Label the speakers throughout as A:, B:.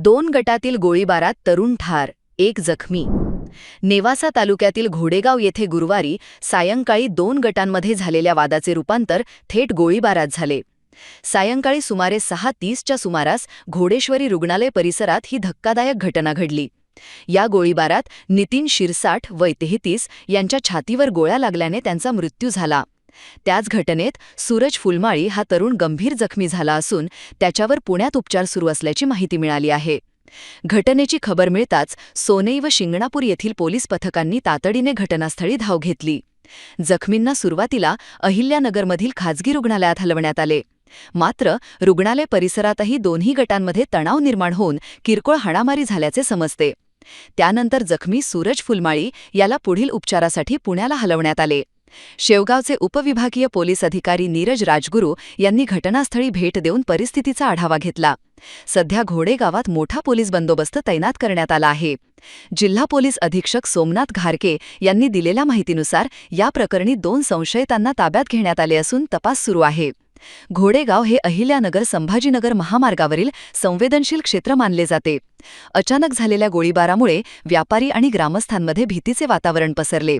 A: 2 गटातील गोळीबारात तरुण ठार, 1 जखमी. नेवासा तालुक्यातील घोडेगाव येथे गुरुवारी सायंकाळी 2 गटांमध्ये झालेल्या वादाचे रूपांतर थेट गोळीबारात झाले. सायंकाळी सुमारे 6:30च्या सुमारास घोडेश्वरी रुग्णालय परिसरात ही धक्कादायक घटना घडली. या गोळीबारात नितीन शिरसाठ वय 33 यांच्या छातीवर गोळ्या लागल्याने त्यांचा मृत्यू झाला. त्याच घटनेत सूरज फुलमाळी हा तरुण गंभीर जखमी झाला असून त्याच्यावर पुण्यात उपचार सुरू असल्याची माहिती मिळाली आहे. घटनेची खबर मिळताच सोनई व शिंगणापूर येथील पोलीस पथकांनी तातडीने घटनास्थळी धाव घेतली. जखमींना सुरुवातीला अहिल्यानगरमधील खाजगी रुग्णालयात हलवण्यात आले. मात्र रुग्णालय परिसरातही दोन्ही गटांमध्ये तणाव निर्माण होऊन किरकोळ हाणामारी झाल्याचे समजते. त्यानंतर जखमी सूरज फुलमाळी याला पुढील उपचारासाठी पुण्याला हलवण्यात आले. शेवगावचे उपविभागीय पोलीस अधिकारी नीरज राजगुरू यांनी घटनास्थळी भेट देऊन परिस्थितीचा आढावा घेतला. सध्या घोडेगावात मोठा पोलीस बंदोबस्त तैनात करण्यात आला आहे. जिल्हा पोलीस अधीक्षक सोमनाथ घारके यांनी दिलेल्या माहितीनुसार या प्रकरणी 2 संशयितांना ताब्यात घेण्यात आले असून तपास सुरू आहे. घोडेगाव हे अहिल्यानगर संभाजीनगर महामार्गावरील संवेदनशील क्षेत्र मानले जाते. अचानक झालेल्या गोळीबारामुळे व्यापारी आणि ग्रामस्थांमध्ये भीतीचे वातावरण पसरले.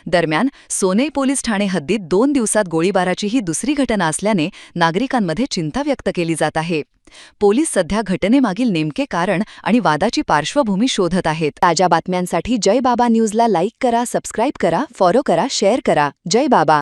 A: दरम्यान सोनई पोलीस ठाणे हद्दीत 2 दिवसात गोळीबाराची ही दुसरी घटना असल्याने नागरिकांमध्ये चिंता व्यक्त केली जात आहे. पोलीस सध्या घटनेमागील नेमके कारण आणि वादाची पार्श्वभूमी शोधत आहेत. ताज्या बातम्यांसाठी जय बाबा न्यूजला लाईक करा, सबस्क्राईब करा, फॉलो करा, शेअर करा. जय बाबा.